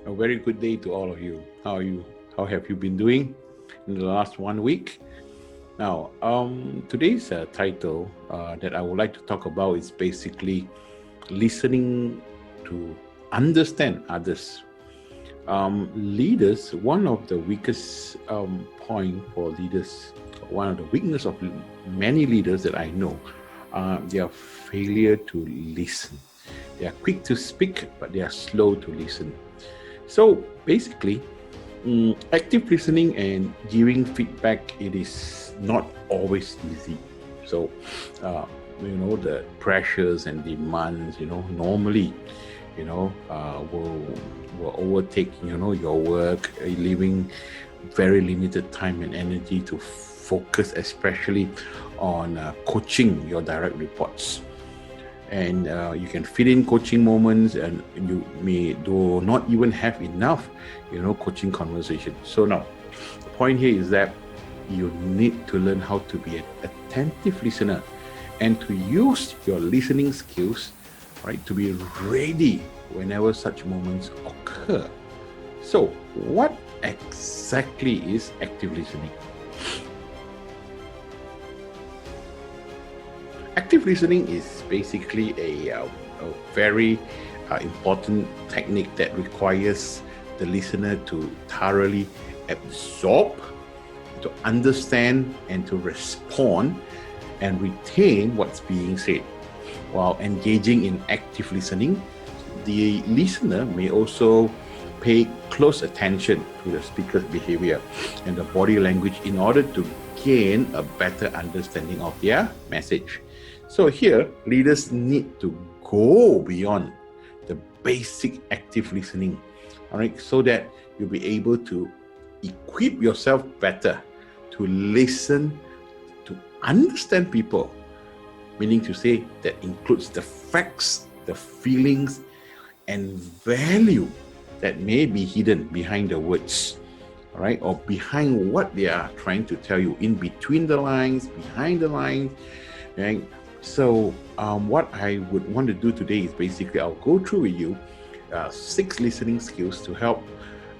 A very good day to all of you. How are you? How have you been doing in the last 1 week? Now, today's title that I would like to talk about is basically listening to understand others. Leaders, one of the weakest point for leaders, one of the weakness of many leaders that I know, their failure to listen. They are quick to speak, but they are slow to listen. So basically, active listening and giving feedback, it is not always easy. So, the pressures and demands, normally, will overtake, your work, leaving very limited time and energy to focus, especially on coaching your direct reports. And you can fit in coaching moments, and you may do not even have enough, coaching conversation. So now, the point here is that you need to learn how to be an attentive listener and to use your listening skills, right, to be ready whenever such moments occur. So, what exactly is active listening? Active listening is basically a very important technique that requires the listener to thoroughly absorb, to understand, and to respond and retain what's being said. While engaging in active listening, the listener may also pay close attention to the speaker's behavior and the body language in order to gain a better understanding of their message. So here, leaders need to go beyond the basic active listening, all right, so that you'll be able to equip yourself better to listen, to understand people, meaning to say that includes the facts, the feelings, and value that may be hidden behind the words, all right, or behind what they are trying to tell you, in between the lines, behind the lines, right? So what I would want to do today is basically I'll go through with you 6 listening skills to help,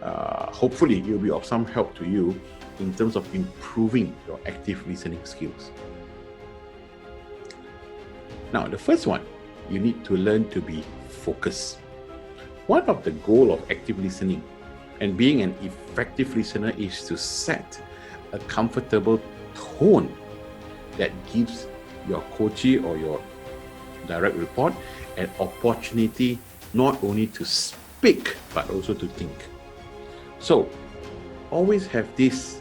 hopefully it will be of some help to you in terms of improving your active listening skills. Now, the first one, you need to learn to be focused. One of the goals of active listening and being an effective listener is to set a comfortable tone that gives your coachee or your direct report an opportunity not only to speak but also to think. So always have this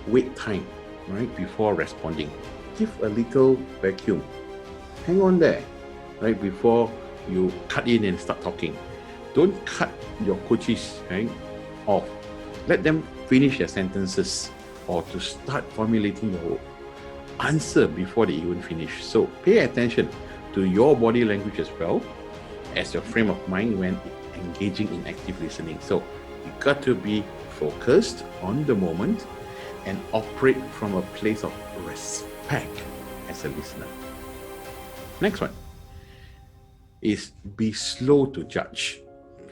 wait time, right, before responding. Give a little vacuum. Hang on there, right, before you cut in and start talking. Don't cut your coaches, right, off. Let them finish their sentences or to start formulating your answer before they even finish. So pay attention to your body language as well as your frame of mind when engaging in active listening. So you got to be focused on the moment and operate from a place of respect as a listener. Next one is be slow to judge.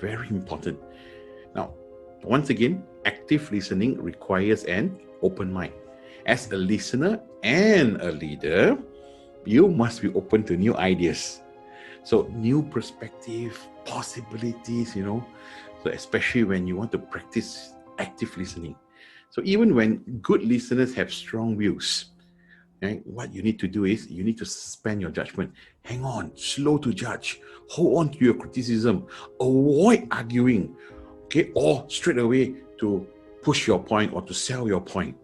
Very important. Now, once again, active listening requires an open mind. As a listener and a leader, you must be open to new ideas. So new perspective, possibilities, so especially when you want to practice active listening. So even when good listeners have strong views, right, what you need to do is you need to suspend your judgment. Hang on, slow to judge. Hold on to your criticism. Avoid arguing, okay, or straight away to push your point or to sell your point.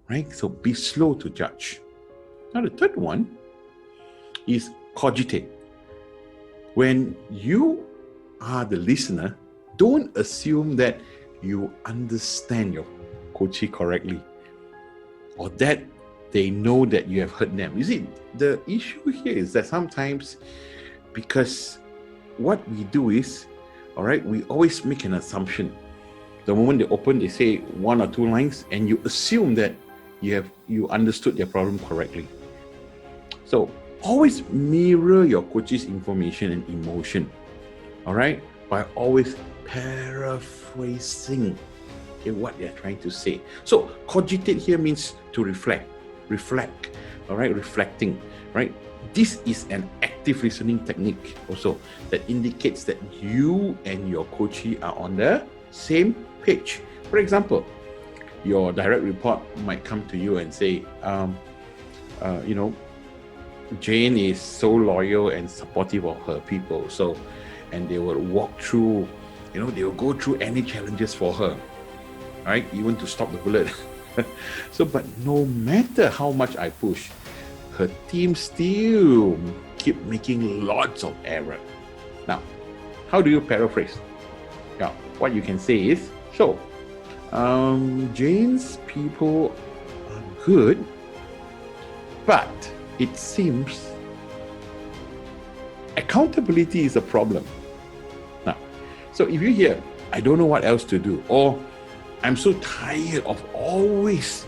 Right? So be slow to judge. Now the third one is cogitate. When you are the listener, don't assume that you understand your coachee correctly or that they know that you have heard them. You see, the issue here is that sometimes, because what we do is, all right, we always make an assumption. The moment they open, they say 1 or 2 lines and you assume that you understood their problem correctly. So always mirror your coach's information and emotion, all right, by always paraphrasing what they're trying to say. So cogitate here means to reflect, all right, reflecting, right? This is an active listening technique also that indicates that you and your coachee are on the same page. For example, your direct report might come to you and say, Jane is so loyal and supportive of her people. So, and they will walk through, they will go through any challenges for her, right? Even to stop the bullet. So, but no matter how much I push, her team still keep making lots of error. Now, how do you paraphrase? Now, what you can say is, so, Jane's people are good, but it seems accountability is a problem. Now, so if you hear, I don't know what else to do, or I'm so tired of always,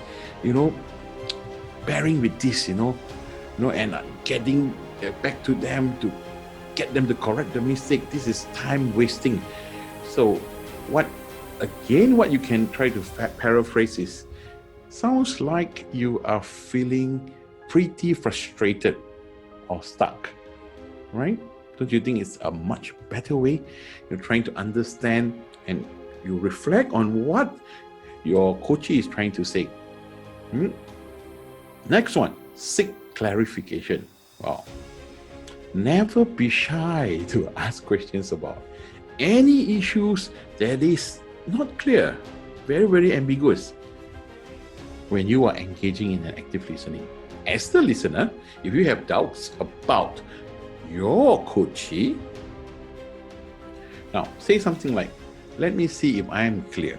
bearing with this, and getting back to them to get them to correct the mistake. This is time wasting. So what you can try to paraphrase is, sounds like you are feeling pretty frustrated or stuck, right? Don't you think it's a much better way? You're trying to understand and you reflect on what your coachee is trying to say. Next one, seek clarification. Wow. Never be shy to ask questions about any issues that is not clear, very, very ambiguous when you are engaging in an active listening. As the listener, if you have doubts about your coachee, now say something like, let me see if I am clear.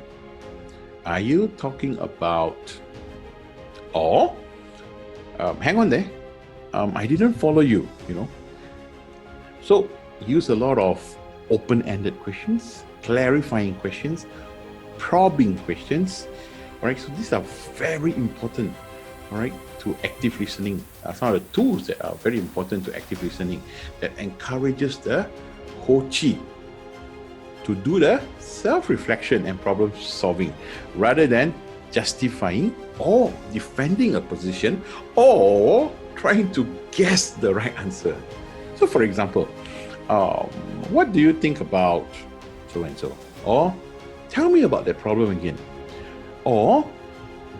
Are you talking about, or hang on there, I didn't follow you, So use a lot of open-ended questions, clarifying questions, probing questions. All right, so these are very important, all right, to active listening. Some of the tools that are very important to active listening that encourages the coachee to do the self-reflection and problem solving rather than justifying or defending a position or trying to guess the right answer. So for example, what do you think about so-and-so? Or tell me about that problem again. Or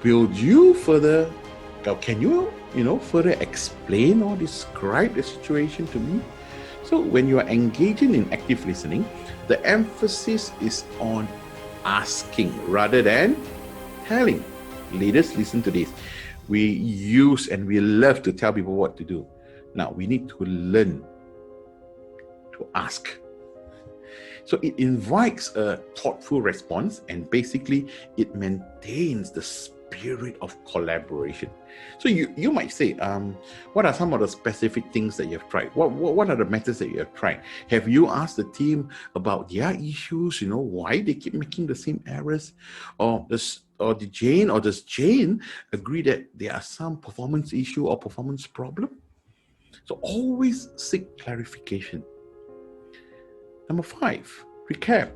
can you further explain or describe the situation to me? So when you are engaging in active listening, the emphasis is on asking rather than telling. Leaders, listen to this. We use and we love to tell people what to do. Now we need to learn to ask. So it invites a thoughtful response and basically it maintains the spirit of collaboration. So you might say, what are some of the specific things that you have tried? What are the methods that you have tried? Have you asked the team about their issues, why they keep making the same errors? Or does Jane agree that there are some performance issue or performance problem? So always seek clarification. Number 5, recap.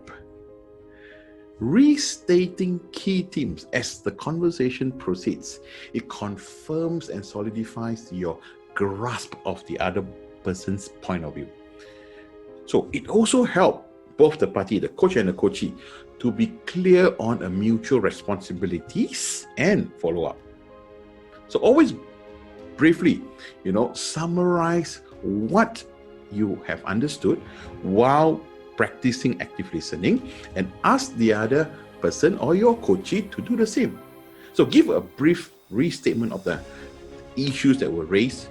Restating key themes as the conversation proceeds. It confirms and solidifies your grasp of the other person's point of view. So it also helps both the party, the coach and the coachee, to be clear on a mutual responsibilities and follow-up. So always briefly, summarize what you have understood while practicing active listening and ask the other person or your coachee to do the same. So give a brief restatement of the issues that were raised,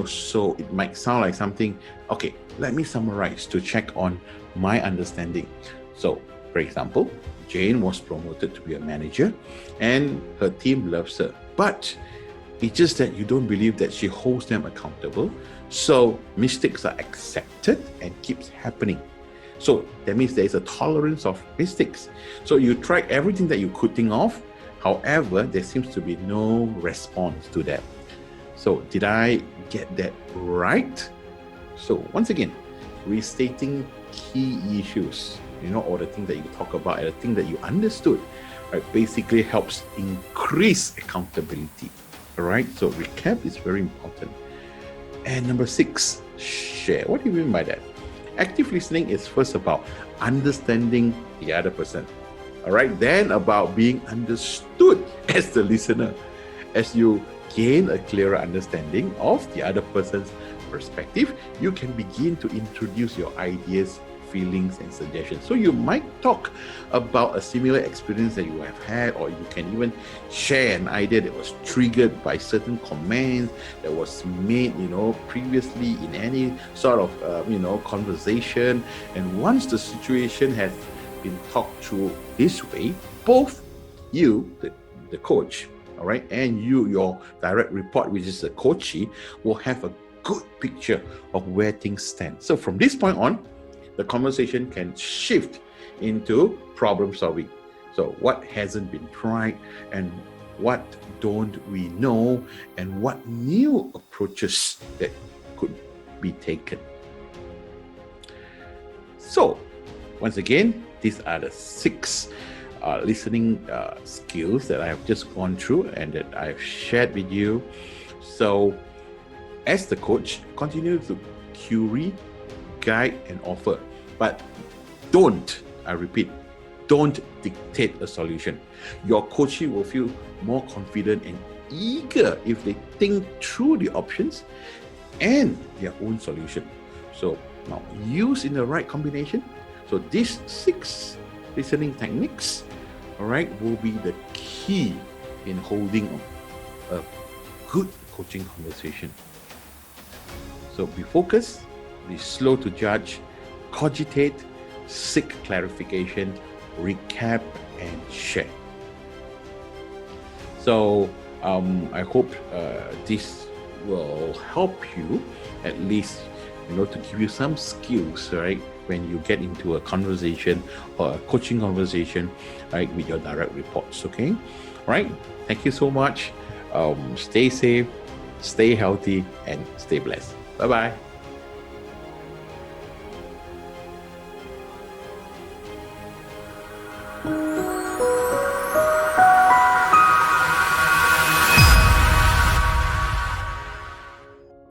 so it might sound like something, okay, let me summarize to check on my understanding. So, for example, Jane was promoted to be a manager and her team loves her, but it's just that you don't believe that she holds them accountable. So mistakes are accepted and keeps happening. So that means there is a tolerance of mistakes. So you tried everything that you could think of. However, there seems to be no response to that. So did I get that right? So once again, restating key issues or the thing that you talk about and the thing that you understood, right, basically helps increase accountability. All right, so recap is very important. And number 6, share. What do you mean by that? Active listening is first about understanding the other person. All right, then about being understood as the listener. As you gain a clearer understanding of the other person's perspective, you can begin to introduce your ideas, feelings, and suggestions. So you might talk about a similar experience that you have had, or you can even share an idea that was triggered by certain comments that was made, previously in any sort of, conversation. And once the situation has been talked through this way, both you, the coach, all right, and you, your direct report, which is the coachee, will have a good picture of where things stand. So from this point on, the conversation can shift into problem solving. So what hasn't been tried, and what don't we know, and what new approaches that could be taken. So once again, these are the 6 listening skills that I have just gone through and that I've shared with you. So as the coach, continue to query, guide, and offer, but don't, I repeat, don't dictate a solution. Your coachee will feel more confident and eager if they think through the options and their own solution. So now, use in the right combination. So these 6 listening techniques, all right, will be the key in holding a good coaching conversation. So be focused, be slow to judge, cogitate, seek clarification, recap, and share. So I hope this will help you, at least, to give you some skills, right, when you get into a conversation or a coaching conversation, right, with your direct reports. Okay, all right. Thank you so much. Stay safe, stay healthy, and stay blessed. Bye-bye.